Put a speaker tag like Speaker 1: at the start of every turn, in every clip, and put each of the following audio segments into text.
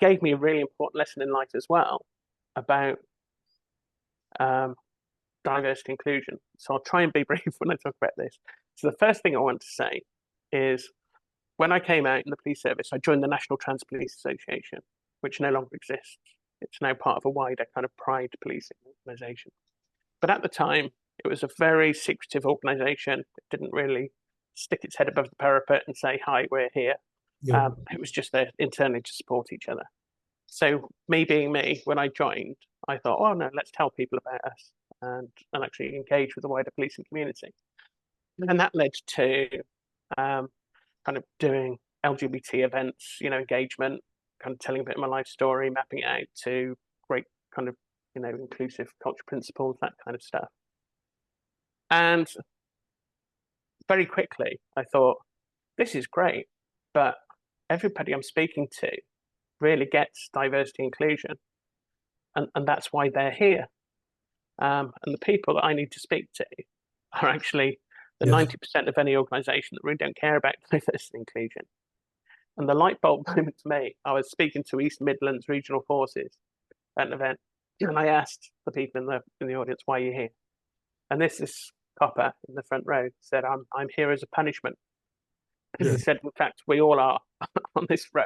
Speaker 1: gave me a really important lesson in life as well about diversity inclusion. So I'll try and be brief when I talk about this. So the first thing I want to say is when I came out in the police service, I joined the National Trans Police Association, which no longer exists. It's now part of a wider kind of pride policing organisation. But at the time, it was a very secretive organisation. It didn't really stick its head above the parapet and say, hi, we're here.
Speaker 2: Yeah.
Speaker 1: It was just there internally to support each other. So me being me, when I joined, I thought, oh no, let's tell people about us and actually engage with the wider policing community. And that led to kind of doing LGBT events, engagement, kind of telling a bit of my life story, mapping it out to great kind of, inclusive culture principles, that kind of stuff. And very quickly, I thought, this is great, but everybody I'm speaking to really gets diversity inclusion. And that's why they're here. And the people that I need to speak to are actually the 90% of any organisation that really don't care about diversity inclusion. And the light bulb moment to me, I was speaking to East Midlands Regional Forces at an event, and I asked the people in the audience, why are you here? And this copper in the front row said, I'm here as a punishment. And he said, in fact, we all are on this row.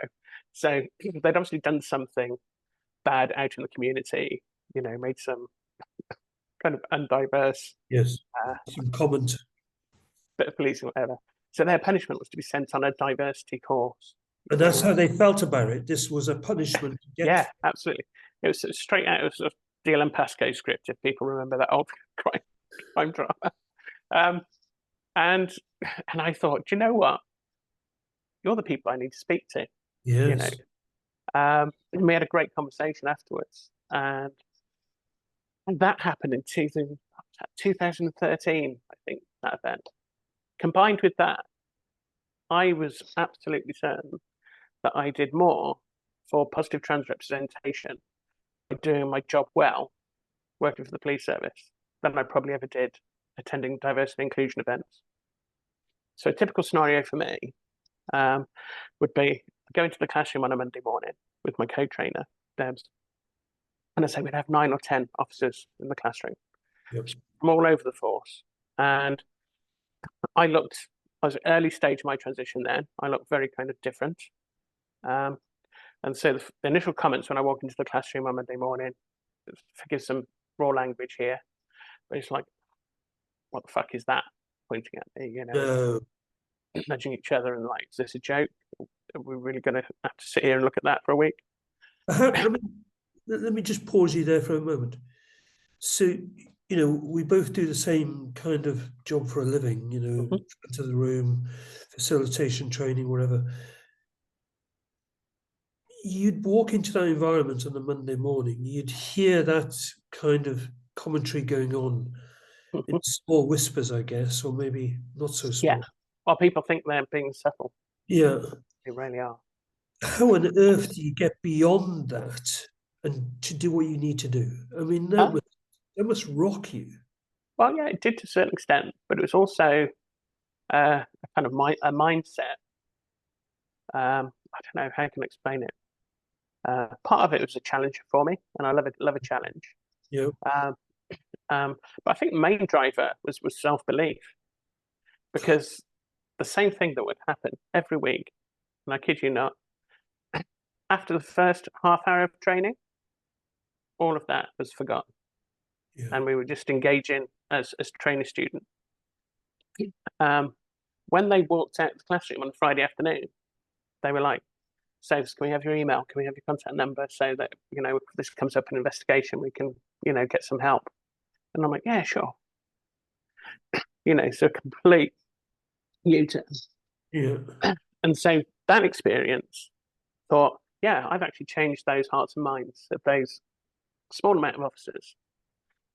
Speaker 1: So they'd obviously done something bad out in the community, made some kind of undiverse
Speaker 2: some comment,
Speaker 1: bit of policing, whatever. So their punishment was to be sent on a diversity course.
Speaker 2: And that's how they felt about it. This was a punishment.
Speaker 1: Yeah, absolutely. It was straight out of sort of D.L. Pascoe script, if people remember that old crime drama. And I thought, do you know what? You're the people I need to speak to.
Speaker 2: Yes.
Speaker 1: And we had a great conversation afterwards. And that happened in 2013, I think, that event. Combined with that, I was absolutely certain that I did more for positive trans representation by doing my job well, working for the police service, than I probably ever did attending diversity and inclusion events. So a typical scenario for me would be going to the classroom on a Monday morning with my co-trainer, Debs, and I say we'd have 9 or 10 officers in the classroom from all over the force. And I was early stage of my transition then. I looked very kind of different. And so the initial comments when I walked into the classroom on Monday morning, forgive some raw language here, but it's like, what the fuck is that? Pointing at me, nudging each other and like, is this a joke? Are we really going to have to sit here and look at that for a week?
Speaker 2: Let me just pause you there for a moment. So, we both do the same kind of job for a living, into the room, facilitation training, whatever. You'd walk into that environment on a Monday morning, you'd hear that kind of commentary going on in small whispers, I guess, or maybe not so small.
Speaker 1: Yeah. Well, people think they're being subtle.
Speaker 2: Yeah.
Speaker 1: They really are.
Speaker 2: How on earth do you get beyond that and to do what you need to do? I mean, that must rock you.
Speaker 1: Well, yeah, it did to a certain extent, but it was also a kind of a mindset. I don't know how I can explain it. Part of it was a challenge for me, and I love a challenge.
Speaker 2: Yeah.
Speaker 1: But I think the main driver was self-belief, because the same thing that would happen every week, and I kid you not, after the first half hour of training, all of that was forgotten. Yeah. And we were just engaging as trainer student. When they walked out of the classroom on a Friday afternoon, they were like, so can we have your email? Can we have your contact number so that, if this comes up in investigation, we can, get some help? And I'm like, yeah, sure. So complete U-turn.
Speaker 2: Yeah.
Speaker 1: And so that experience, thought, yeah, I've actually changed those hearts and minds of those small amount of officers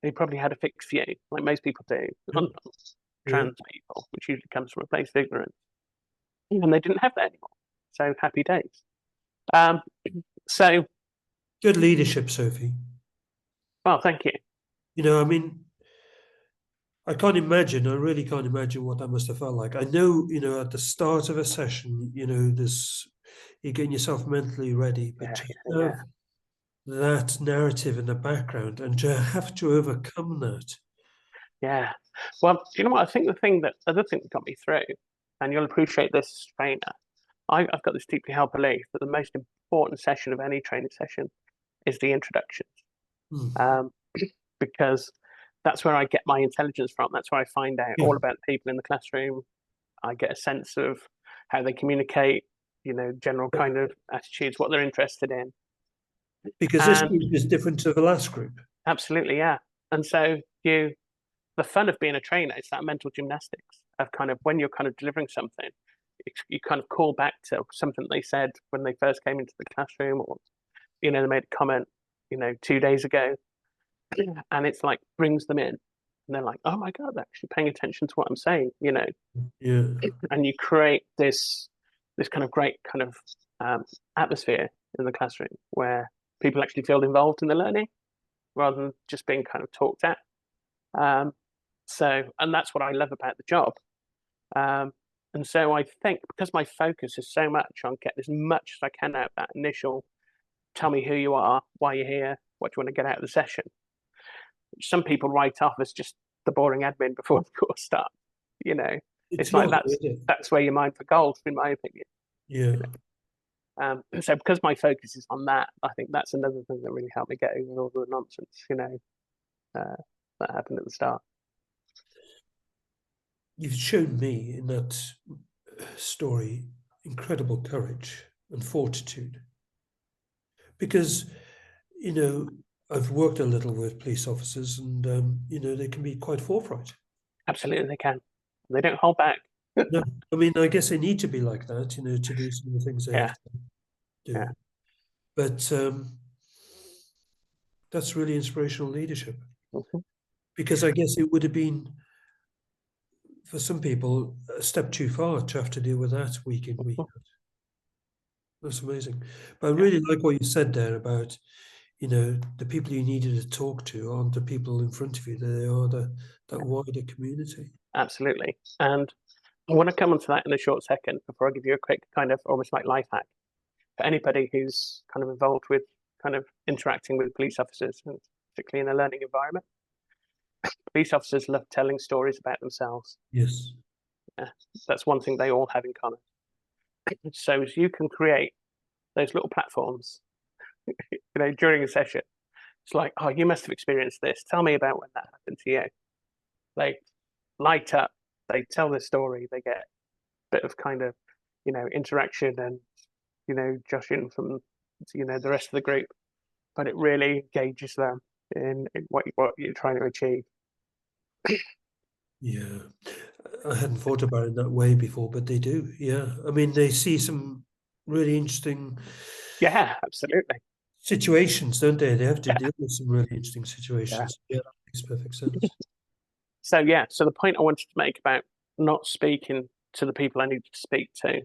Speaker 1: who probably had a fixed view, like most people do, on trans people, which usually comes from a place of ignorance. And they didn't have that anymore. So happy days. So
Speaker 2: good leadership, Sophie.
Speaker 1: Well, thank you.
Speaker 2: I mean, I really can't imagine what that must have felt like. I know, at the start of a session, you're getting yourself mentally ready, but to have that narrative in the background and to have to overcome that.
Speaker 1: Yeah. Well, do you know what? I think the other thing that got me through, and you'll appreciate this as a trainer, I've got this deeply held belief that the most important session of any training session is the introductions. Because that's where I get my intelligence from. That's where I find out all about people in the classroom. I get a sense of how they communicate, general kind of attitudes, what they're interested in.
Speaker 2: Because this group is different to the last group.
Speaker 1: Absolutely, yeah. And so the fun of being a trainer is that mental gymnastics of kind of when you're kind of delivering something, you kind of call back to something they said when they first came into the classroom, or, they made a comment, 2 days ago. And it's like brings them in, and they're like, oh my God, they're actually paying attention to what I'm saying,
Speaker 2: Yeah.
Speaker 1: And you create this kind of great kind of atmosphere in the classroom where people actually feel involved in the learning rather than just being kind of talked at. And that's what I love about the job. And so I think because my focus is so much on getting as much as I can out of that initial, tell me who you are, why you're here, what do you want to get out of the session, which some people write off as just the boring admin before the course starts. It's like that's where your mind for gold, in my opinion.
Speaker 2: Yeah.
Speaker 1: And so because my focus is on that, I think that's another thing that really helped me get over all the nonsense, that happened at the start.
Speaker 2: You've shown me in that story incredible courage and fortitude. Because, I've worked a little with police officers and, they can be quite forthright.
Speaker 1: Absolutely, they can. They don't hold back.
Speaker 2: No, I mean, I guess they need to be like that, to do some of the things they have to do.
Speaker 1: Yeah.
Speaker 2: But that's really inspirational leadership. Because I guess it would have been, for some people, a step too far to have to deal with that week in, week out. That's amazing. But I really like what you said there about, the people you needed to talk to aren't the people in front of you, they are that wider community.
Speaker 1: Absolutely. And I want to come onto that in a short second before I give you a quick kind of almost like life hack for anybody who's kind of involved with kind of interacting with police officers, and particularly in a learning environment. Police officers love telling stories about themselves.
Speaker 2: Yes.
Speaker 1: Yeah, that's one thing they all have in common. So as you can create those little platforms, during a session, it's like, oh, you must have experienced this. Tell me about when that happened to you. They light up, they tell their story, they get a bit of kind of, interaction and, joshing from, the rest of the group. But it really engages them in what you're trying to achieve.
Speaker 2: Yeah. I hadn't thought about it in that way before, but they do. Yeah. I mean, they see some really interesting
Speaker 1: Absolutely.
Speaker 2: situations, don't they? They have to deal with some really interesting situations. Yeah, that makes perfect sense.
Speaker 1: So the point I wanted to make about not speaking to the people I needed to speak to,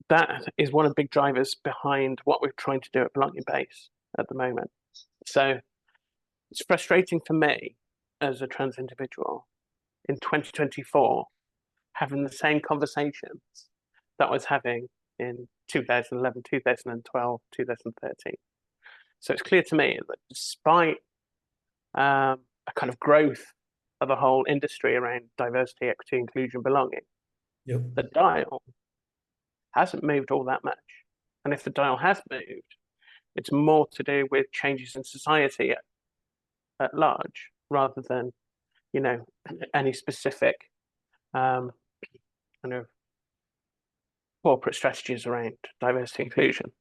Speaker 1: that is one of the big drivers behind what we're trying to do at Belonging Base at the moment. So it's frustrating for me as a trans individual in 2024 having the same conversations that I was having in 2011, 2012, 2013. So it's clear to me that despite a kind of growth of a whole industry around diversity, equity, inclusion, belonging, the dial hasn't moved all that much. And if the dial has moved, it's more to do with changes in society at large rather than, any specific kind of corporate strategies around diversity inclusion.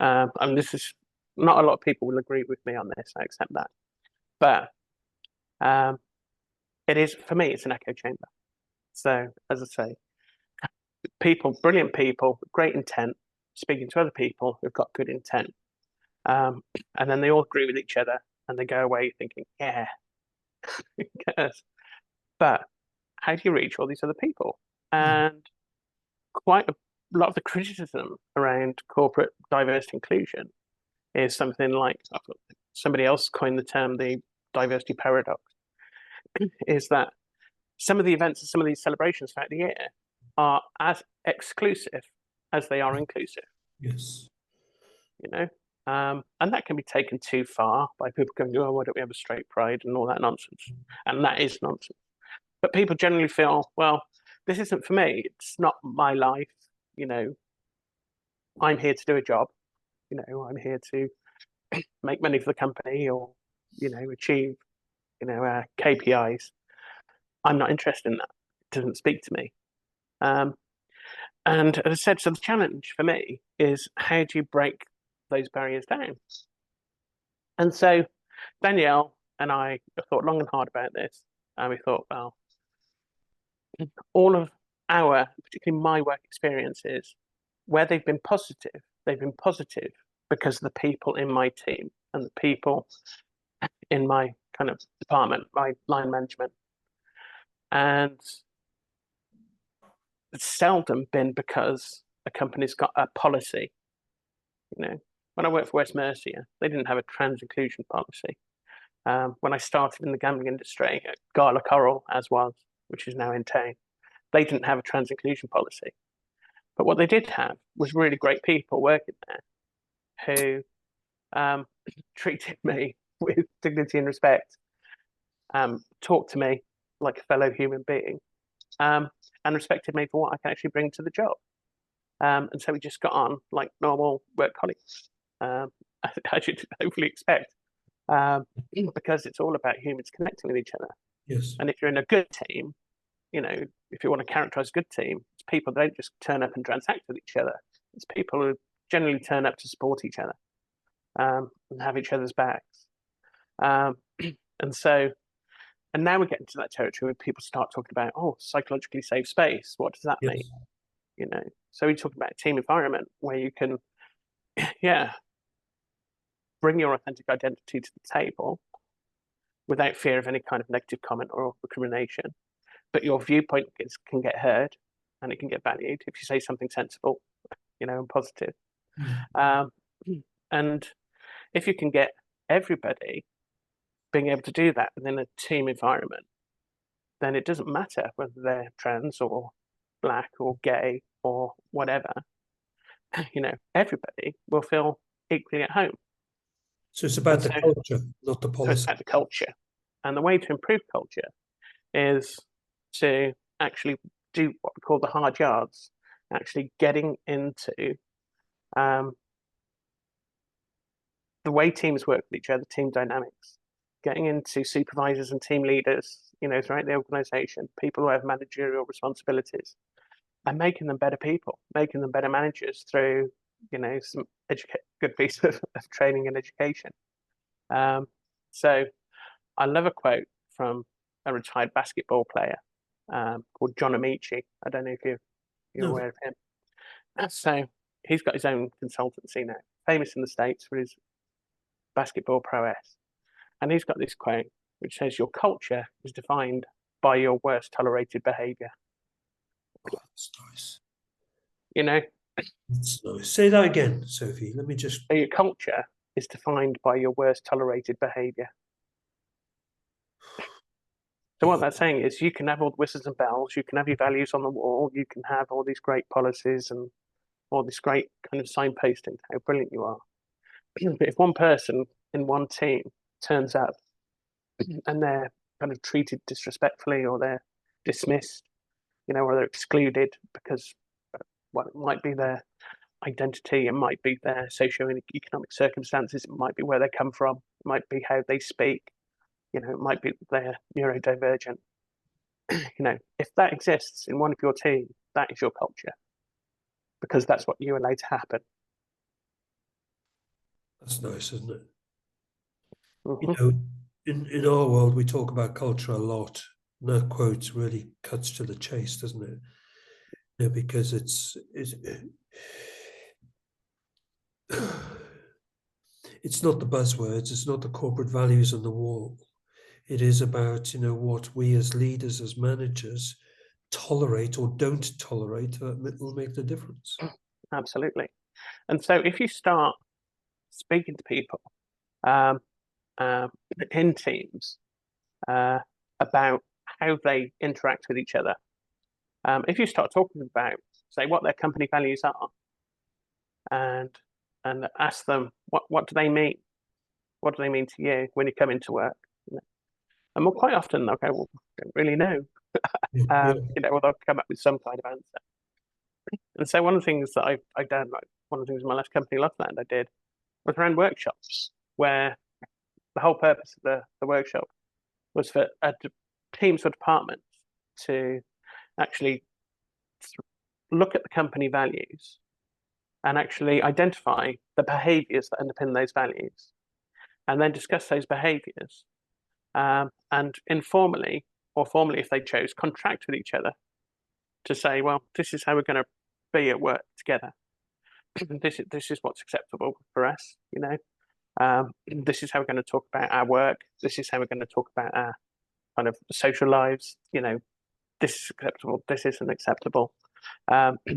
Speaker 1: And this is not a lot of people will agree with me on this. I accept that, but it is, for me, it's an echo chamber. So as I say, brilliant people, great intent, speaking to other people who've got good intent, and then they all agree with each other, and they go away thinking, yeah, yes. But how do you reach all these other people? And quite a lot of the criticism around corporate diversity inclusion is something like, somebody else coined the term the diversity paradox, is that some of the events and some of these celebrations throughout the year are as exclusive as they are inclusive.
Speaker 2: Yes.
Speaker 1: you know. And that can be taken too far by people going, oh, why don't we have a straight pride and all that nonsense? And that is nonsense. But people generally feel, well, this isn't for me. It's not my life. You know, I'm here to do a job. You know, I'm here to make money for the company or, you know, achieve, you know, KPIs. I'm not interested in that. It doesn't speak to me. And as I said, so the challenge for me is how do you break those barriers down? And so Danielle and I thought long and hard about this. And we thought, well, all of our, particularly my work experiences, where they've been positive because of the people in my team and the people in my kind of department, my line management. And it's seldom been because a company's got a policy. You know, when I worked for West Mercia, they didn't have a trans inclusion policy. When I started in the gambling industry at Gala Coral, as was, which is now in town, they didn't have a trans inclusion policy. But what they did have was really great people working there who treated me with dignity and respect, talked to me like a fellow human being, and respected me for what I can actually bring to the job. And so we just got on like normal work colleagues, as you'd hopefully expect, because it's all about humans connecting with each other.
Speaker 2: Yes.
Speaker 1: And if you're in a good team, you know, if you want to characterize a good team, it's people that don't just turn up and transact with each other. It's people who generally turn up to support each other, and have each other's backs. And so, and now we're getting to that territory where people start talking about, oh, psychologically safe space. What does that
Speaker 2: Yes.
Speaker 1: mean? You know, so we talk about a team environment where you can, yeah, bring your authentic identity to the table without fear of any kind of negative comment or recrimination. But your viewpoint can get heard and it can get valued if you say something sensible, you know, and positive. And if you can get everybody being able to do that within a team environment, then it doesn't matter whether they're trans or black or gay or whatever. You know, everybody will feel equally at home.
Speaker 2: So it's about the culture, not the
Speaker 1: So it's
Speaker 2: policy.
Speaker 1: about the culture. And the way to improve culture is to actually do what we call the hard yards, actually getting into the way teams work with each other, team dynamics, getting into supervisors and team leaders, you know, throughout the organization, people who have managerial responsibilities, and making them better people, making them better managers through, you know, some good piece of training and education. So I love a quote from a retired basketball player called John Amici. I don't know if you're aware of him. So he's got his own consultancy now, famous in the States for his basketball prowess. And he's got this quote which says, your culture is defined by your worst tolerated behavior.
Speaker 2: Oh, that's nice.
Speaker 1: You know?
Speaker 2: That's nice. Say that again, Sophie. Let me just.
Speaker 1: So your culture is defined by your worst tolerated behavior. So what that's saying is you can have all the whistles and bells, you can have your values on the wall, you can have all these great policies and all this great kind of signposting how brilliant you are. But if one person in one team turns up and they're kind of treated disrespectfully or they're dismissed, you know, or they're excluded because well, it might be their identity, it might be their socio-economic circumstances, it might be where they come from, it might be how they speak, you know, it might be they're neurodivergent. You know, if that exists in one of your team, that is your culture because that's what you allow to happen.
Speaker 2: That's nice, isn't it?
Speaker 1: Mm-hmm.
Speaker 2: You know, in our world, we talk about culture a lot. And that quote really cuts to the chase, doesn't it? You know, because it's not the buzzwords, it's not the corporate values on the wall. It is about, you know, what we as leaders, as managers, tolerate or don't tolerate that will make the difference.
Speaker 1: Absolutely. And so if you start speaking to people in teams about how they interact with each other, if you start talking about, say, what their company values are, and ask them what do they mean? What do they mean to you when you come into work? And more quite often they'll go, well, I don't really know.
Speaker 2: Yeah.
Speaker 1: Or they'll come up with some kind of answer. And so one of the things that I've done, like one of the things in my last company, Loveland, I did was around workshops where the whole purpose of the workshop was for teams or departments to actually look at the company values and actually identify the behaviours that underpin those values, and then discuss those behaviours, and informally or formally, if they chose, contract with each other to say, well, this is how we're going to be at work together. This is what's acceptable for us. This is how we're going to talk about our work. This is how we're going to talk about our kind of social lives. This is acceptable. This isn't acceptable.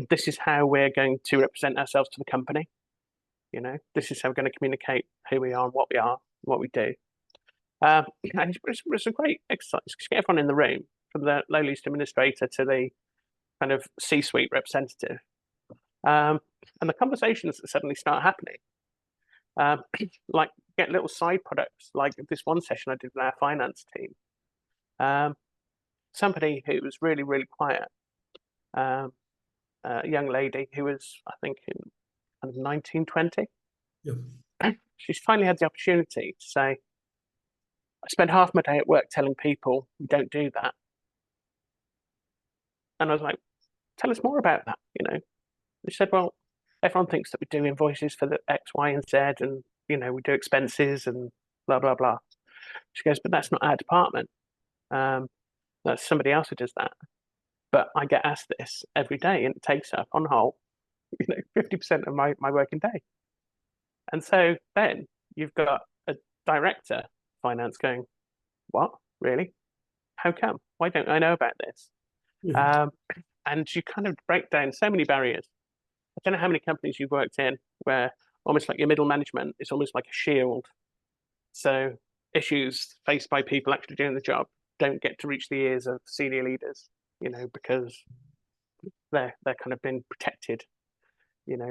Speaker 1: This is how we're going to represent ourselves to the company. This is how we're going to communicate who we are and what we are, and what we do. And it's a great exercise to get everyone in the room, from the lowliest administrator to the kind of C-suite representative, and the conversations that suddenly start happening, like get little side products. Like this one session I did with our finance team, somebody who was really, really quiet, a young lady who was, I think, in 1920.
Speaker 2: Yeah.
Speaker 1: She's finally had the opportunity to say, I spend half my day at work telling people we don't do that. And I was like, tell us more about that. She said, well, everyone thinks that we do invoices for the X, Y, and Z, and we do expenses and blah blah blah. She goes, but that's not our department. That's somebody else who does that. But I get asked this every day, and it takes up on whole, 50% of my working day. And so then you've got a director of finance going, what, really? How come? Why don't I know about this?
Speaker 2: Yeah.
Speaker 1: And you kind of break down so many barriers. I don't know how many companies you've worked in where almost like your middle management is almost like a shield. So issues faced by people actually doing the job don't get to reach the ears of senior leaders, because they're kind of been protected,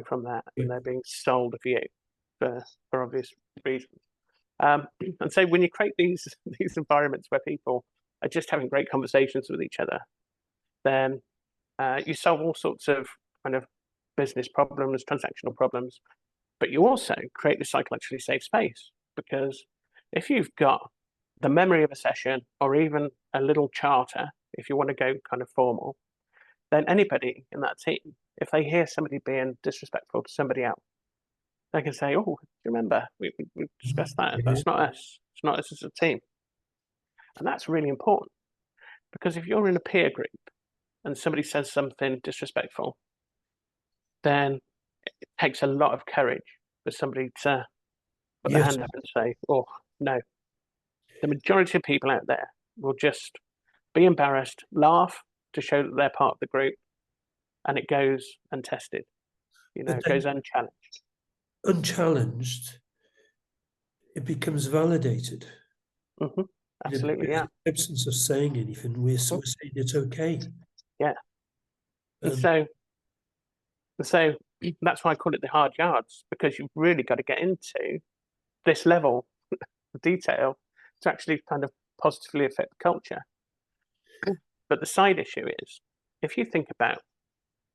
Speaker 1: from that, and they're being sold a view for obvious reasons. And so when you create these environments where people are just having great conversations with each other, then you solve all sorts of kind of business problems, transactional problems, but you also create this psychologically safe space, because if you've got the memory of a session or even a little charter, if you want to go kind of formal, then anybody in that team, if they hear somebody being disrespectful to somebody else, they can say, oh, do you remember? We discussed that. That's not us. It's not us as a team. And that's really important, because if you're in a peer group and somebody says something disrespectful, then it takes a lot of courage for somebody to put their hand up and say, oh, no. The majority of people out there will just be embarrassed, laugh to show that they're part of the group, and it goes untested. It goes unchallenged.
Speaker 2: Unchallenged, it becomes validated.
Speaker 1: Mm-hmm. Absolutely, yeah.
Speaker 2: In the absence of saying anything, we're saying it's okay.
Speaker 1: Yeah. And so that's why I call it the hard yards, because you've really got to get into this level of detail to actually kind of positively affect the culture. But the side issue is, if you think about,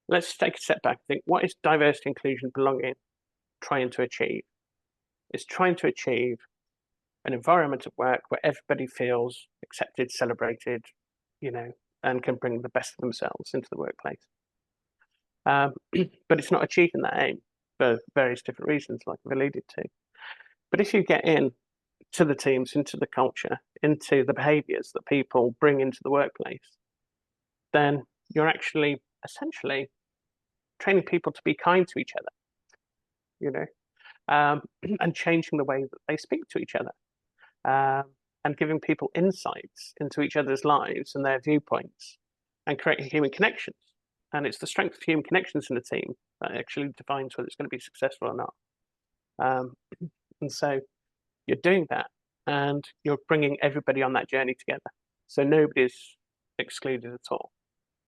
Speaker 1: let's take a step back and think, what is diversity, inclusion, belonging trying to achieve? It's trying to achieve an environment at work where everybody feels accepted, celebrated, and can bring the best of themselves into the workplace. But it's not achieving that aim for various different reasons, like I've alluded to. But if you get in to the teams, into the culture, into the behaviours that people bring into the workplace, then you're actually essentially training people to be kind to each other, and changing the way that they speak to each other, and giving people insights into each other's lives and their viewpoints, and creating human connections. And it's the strength of human connections in a team that actually defines whether it's going to be successful or not. And so you're doing that, and you're bringing everybody on that journey together. So nobody's excluded at all.